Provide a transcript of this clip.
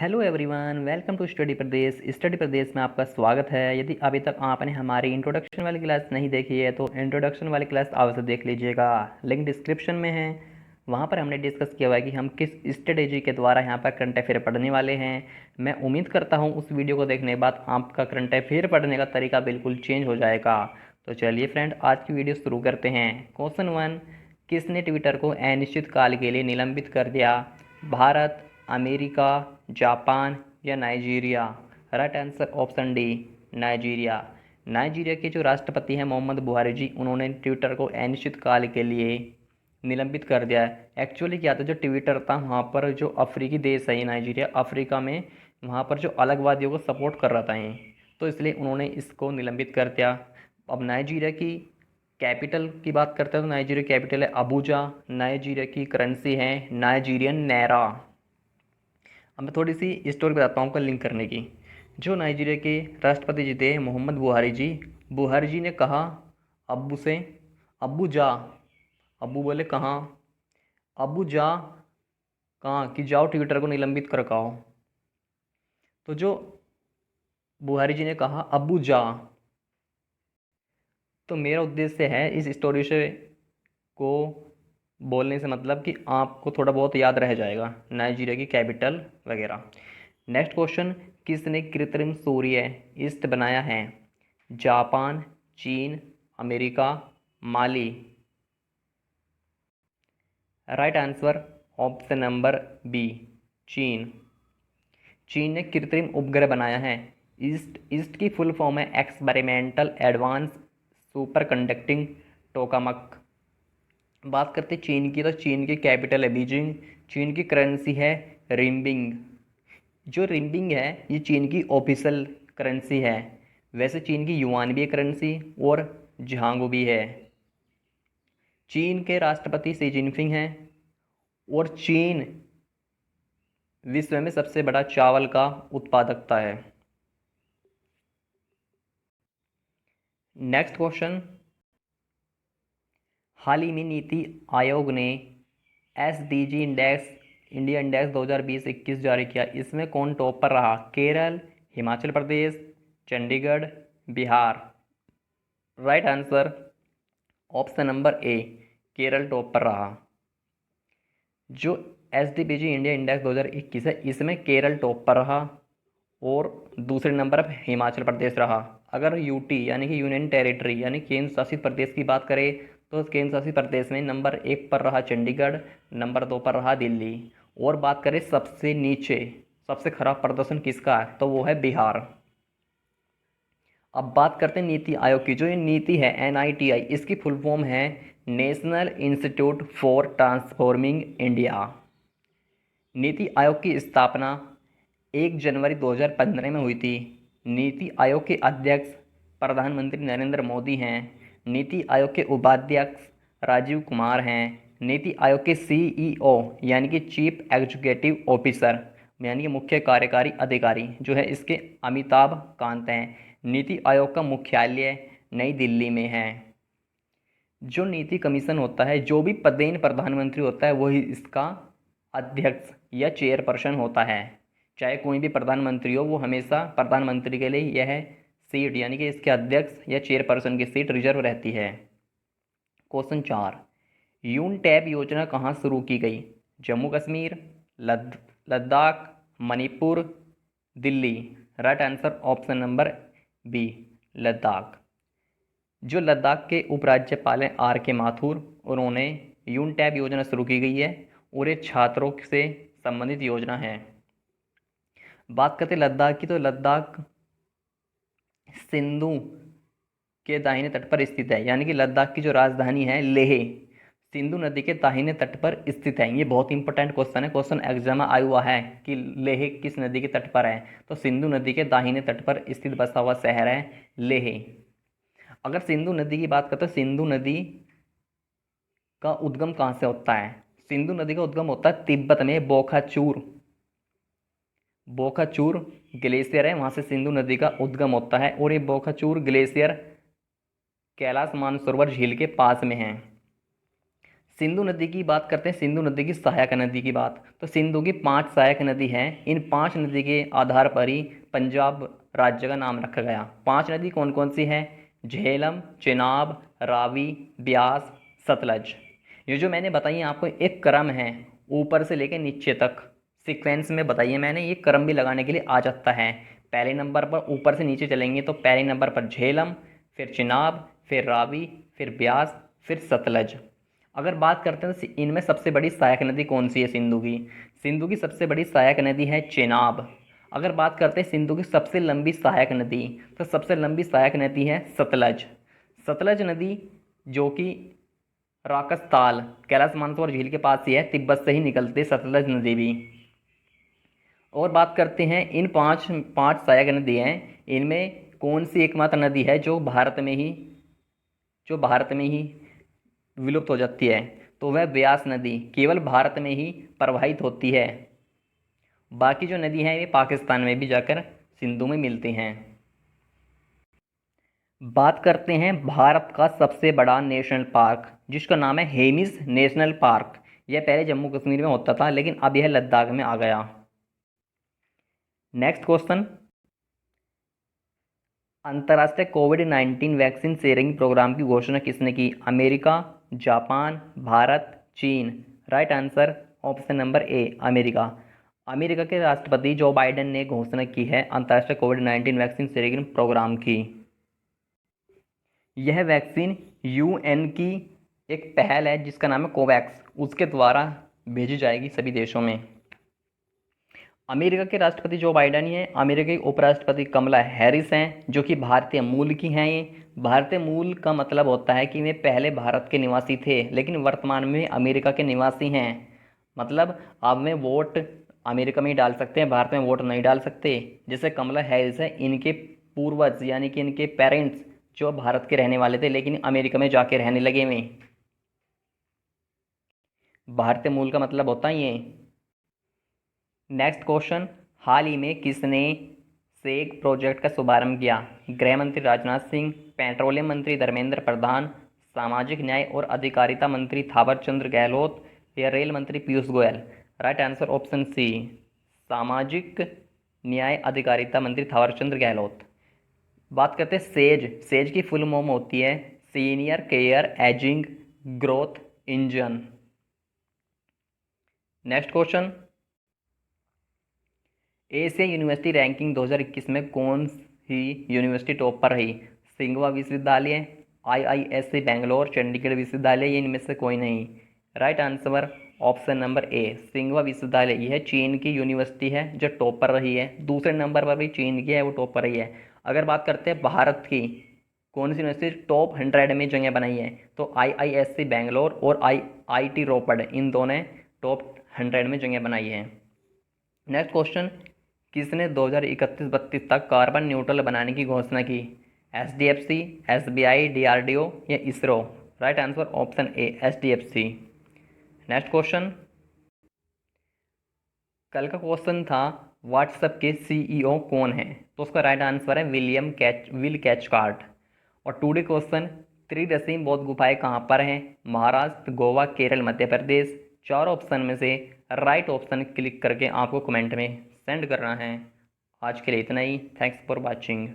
Hello everyone, welcome to study Pradesh. Study Pradesh में आपका स्वागत है। यदि अभी तक आपने हमारी इंट्रोडक्शन वाली क्लास नहीं देखी है तो इंट्रोडक्शन वाली क्लास अवश्य देख लीजिएगा, लिंक डिस्क्रिप्शन में है। वहाँ पर हमने डिस्कस किया हुआ है कि हम किस स्ट्रेटेजी के द्वारा यहाँ पर करंट अफेयर पढ़ने वाले हैं। मैं उम्मीद करता हूँ उस वीडियो को देखने के बाद आपका करंट अफेयर पढ़ने का तरीका बिल्कुल चेंज हो जाएगा। तो चलिए फ्रेंड, आज की वीडियो शुरू करते हैं। क्वेश्चन 1, किसने ट्विटर को अनिश्चित काल के लिए निलंबित कर दिया? भारत, अमेरिका, जापान या Nigeria? Right answer option D, Nigeria. Nigeria के जो राष्ट्रपति हैं मोहम्मद बुहारी जी, उन्होंने ट्विटर को अनिश्चित काल के लिए निलंबित कर दिया है। एक्चुअली क्या था, जो ट्विटर था वहाँ पर जो अफ्रीकी देश है ये नाइजीरिया, अफ्रीका में वहाँ पर जो अलगवादियों को सपोर्ट कर रहा था ये, तो इसलिए उन्होंने इसको निलंबित कर दिया। अब नाइजीरिया की कैपिटल की बात करते हैं तो नाइजीरिया कैपिटल है अबूजा। नाइजीरिया की करेंसी है नाइजीरियन नैरा। अब मैं थोड़ी सी स्टोरी बताता हूँ आपको लिंक करने की। जो नाइजीरिया के राष्ट्रपति जी थे मोहम्मद बुहारी जी ने कहा अब्बू से, अब्बू जा। अब्बू बोले कहाँ? अब्बू जा कहाँ कि जाओ ट्विटर को निलंबित कर आओ। तो जो बुहारी जी ने कहा अब्बू जा। तो मेरा उद्देश्य है इस स्टोरी से को बोलने से मतलब कि आपको थोड़ा बहुत याद रह जाएगा नाइजीरिया की कैपिटल वगैरह। नेक्स्ट क्वेश्चन, किसने कृत्रिम सूर्य ईस्ट बनाया है? जापान, चीन, America, Mali? Right answer option number B, चीन। चीन ने कृत्रिम उपग्रह बनाया है। ईस्ट ईस्ट की फुल फॉर्म है experimental advanced super conducting tokamak. बात करते हैं चीन की, तो चीन की कैपिटल है बीजिंग। चीन की करेंसी है रिम्बिंग। जो रिम्बिंग है ये चीन की ऑफिशियल करेंसी है। वैसे चीन की युआन भी है करेंसी और झांगो भी है। चीन के राष्ट्रपति शी जिनपिंग हैं और चीन विश्व में सबसे बड़ा चावल का उत्पादकता है। नेक्स्ट क्वेश्चन, हाल ही में नीति आयोग ने एसडीजी इंडेक्स इंडिया इंडेक्स 2020-21 जारी किया। इसमें कौन टॉप पर रहा? Kerala, Himachal Pradesh, Chandigarh, Bihar? Right answer option number A, Kerala top पर रहा। जो एसडीपीजी इंडिया इंडेक्स 2021 है इसमें केरल टॉप पर रहा और दूसरे नंबर पर हिमाचल प्रदेश रहा। अगर यूटी यानी कि यूनियन टेरिटरी यानी केंद्र शासित प्रदेश की बात करें तो केंद्र शासित प्रदेश में नंबर 1 पर रहा चंडीगढ़, नंबर 2 पर रहा दिल्ली। और बात करें सबसे नीचे, सबसे खराब प्रदर्शन किसका है, तो वो है बिहार। अब बात करते हैं नीति आयोग की। जो ये नीति है एनआईटीआई, इसकी फुल फॉर्म है national institute for transforming India. NITI Aayog की स्थापना 1 जनवरी 2015 में हुई थी। नीति आयोग के अध्यक्ष प्रधानमंत्री नरेंद्र मोदी हैं। नीति आयोग के उपाध्यक्ष राजीव कुमार हैं। नीति आयोग के सीईओ यानी कि चीफ एग्जीक्यूटिव ऑफिसर यानी कि मुख्य कार्यकारी अधिकारी जो है इसके अमिताभ कांत हैं। नीति आयोग का मुख्यालय नई दिल्ली में है। जो नीति कमीशन होता है, जो भी पदेन प्रधानमंत्री होता है वही इसका अध्यक्ष या चेयरपर्सन होता है। चाहे कोई भी प्रधानमंत्री हो, वो हमेशा प्रधानमंत्री के लिए यह सीट यानी कि इसके अध्यक्ष या चेयरपर्सन की सीट रिजर्व रहती है। क्वेश्चन 4, यून टैब योजना कहाँ शुरू की गई? Jammu Kashmir, Ladakh, Manipur, Delhi? Right answer option number B, Ladakh. जो लद्दाख के उपराज्यपाल हैं आर के माथुर, उन्होंने यून टैब योजना शुरू की गई है और ये छात्रों से संबंधित योजना है। बात करते लद्दाख की, तो लद्दाख सिंधु के दाहिने तट पर स्थित है यानी कि लद्दाख की जो राजधानी है लेह सिंधु नदी के दाहिने तट पर स्थित है। ये बहुत इंपॉर्टेंट क्वेश्चन है, क्वेश्चन एग्जाम में आया हुआ है कि लेह किस नदी के तट पर है, तो सिंधु नदी के दाहिने तट पर स्थित बसा हुआ शहर है लेह। अगर सिंधु नदी की बात करते हैं, सिंधु नदी का उद्गम कहाँ से होता है? सिंधु नदी का उद्गम होता है तिब्बत में बोकाचूर ग्लेशियर है, वहाँ से सिंधु नदी का उद्गम होता है और ये बोकाचूर ग्लेशियर कैलाश मानसरोवर झील के पास में है। सिंधु नदी की बात करते हैं, सिंधु नदी की सहायक नदी की बात, तो सिंधु की 5 सहायक नदी हैं। इन 5 नदी के आधार पर ही पंजाब राज्य का नाम रखा गया। 5 नदी कौन कौन सी हैं? झेलम, चेनाब, रावी, ब्यास, सतलज। ये जो मैंने बताई है आपको एक क्रम है, ऊपर से लेकर नीचे तक सीक्वेंस में बताइए मैंने, ये क्रम भी लगाने के लिए आ जाता है। पहले नंबर पर ऊपर से नीचे चलेंगे तो पहले नंबर पर झेलम, फिर चिनाब, फिर रावी, फिर ब्यास, फिर सतलज। अगर बात करते हैं तो इनमें सबसे बड़ी सहायक नदी कौन सी है सिंधु की? सिंधु की सबसे बड़ी सहायक नदी है चेनाब। अगर बात करते हैं सिंधु की सबसे लंबी सहायक नदी, तो सबसे लंबी सहायक नदी है सतलज। सतलज नदी जो कि राकसताल कैलाश मानसरोवर झील के पास ही है, तिब्बत से ही निकलती है सतलज नदी भी। और बात करते हैं इन पांच पांच सहायक नदी हैं, इनमें कौन सी एकमात्र नदी है जो भारत में ही विलुप्त हो जाती है? तो वह ब्यास नदी केवल भारत में ही प्रवाहित होती है। बाकी जो नदी हैं वे पाकिस्तान में भी जाकर सिंधु में मिलती हैं। बात करते हैं भारत का सबसे बड़ा नेशनल पार्क, जिसका नाम है हेमिस नेशनल पार्क। यह पहले जम्मू कश्मीर में होता था, लेकिन अब यह लद्दाख में आ गया। नेक्स्ट क्वेश्चन, अंतर्राष्ट्रीय कोविड-19 वैक्सीन शेयरिंग प्रोग्राम की घोषणा किसने की? अमेरिका, जापान, भारत, चीन। राइट आंसर ऑप्शन नंबर ए, अमेरिका। अमेरिका के राष्ट्रपति जो बाइडेन ने घोषणा की है अंतर्राष्ट्रीय कोविड-19 वैक्सीन शेयरिंग प्रोग्राम की। यह वैक्सीन यूएन की एक पहल है जिसका नाम है कोवैक्स, उसके द्वारा भेजी जाएगी सभी देशों में। अमेरिका के राष्ट्रपति जो बाइडेन ही हैं, अमेरिका की उपराष्ट्रपति कमला हैरिस हैं, जो कि भारतीय मूल की हैं। ये भारतीय मूल का मतलब होता है कि वे पहले भारत के निवासी थे, लेकिन वर्तमान में अमेरिका के निवासी हैं। मतलब अब में वोट अमेरिका में ही डाल सकते हैं, भारत में वोट नहीं डाल सकते। जैसे कमला हैरिस है, इनके पूर्वज यानी कि इनके पेरेंट्स जो भारत के रहने वाले थे, लेकिन अमेरिका में जाके रहने लगे हुए। भारतीय मूल का मतलब होता है ये। नेक्स्ट क्वेश्चन, हाल ही में किसने सेग प्रोजेक्ट का शुभारंभ किया? गृह मंत्री राजनाथ सिंह, पेट्रोलियम मंत्री धर्मेंद्र प्रधान, सामाजिक न्याय और अधिकारिता मंत्री थावरचंद्र गहलोत या रेल मंत्री Piyush Goyal. Right answer option C, सामाजिक न्याय अधिकारिता मंत्री थावरचंद्र गहलोत। बात करते हैं सेज। सेज की फुल फॉर्म होती है senior care ageing growth engine. Next question, Asia university ranking 2021 में कौन सी यूनिवर्सिटी टॉप पर रही? सिंघवा विश्वविद्यालय, आईआईएससी बेंगलोर, चंडीगढ़ विश्वविद्यालय, ये इनमें से कोई नहीं। राइट आंसर ऑप्शन नंबर ए, सिंघवा विश्वविद्यालय। यह चीन की यूनिवर्सिटी है जो टॉप पर रही है, दूसरे नंबर पर भी चीन की है, वो टॉप पर रही है। अगर बात करते हैं भारत की कौन सी यूनिवर्सिटी टॉप 100 में जगह बनाई है, तो आईआईएससी बेंगलोर और आईआईटी रोपड़, इन दोनों ने टॉप 100 में जगह बनाई है। नेक्स्ट क्वेश्चन, किसने 2031-32 तक कार्बन न्यूट्रल बनाने की घोषणा की? एसडीएफसी, एसबीआई, डीआरडीओ या ISRO. Right answer option A, SDFC. Next question, कल का क्वेश्चन था व्हाट्सएप के सीईओ कौन है, तो उसका राइट आंसर है विल कैचकार्ट। और टुडे क्वेश्चन, त्रिरसीम बौद्ध गुफाएं कहाँ पर हैं? महाराष्ट्र, गोवा, केरल, मध्य प्रदेश। 4 ऑप्शन में से राइट ऑप्शन क्लिक करके आपको कमेंट में सेंड करना है। आज के लिए इतना ही। Thanks for watching.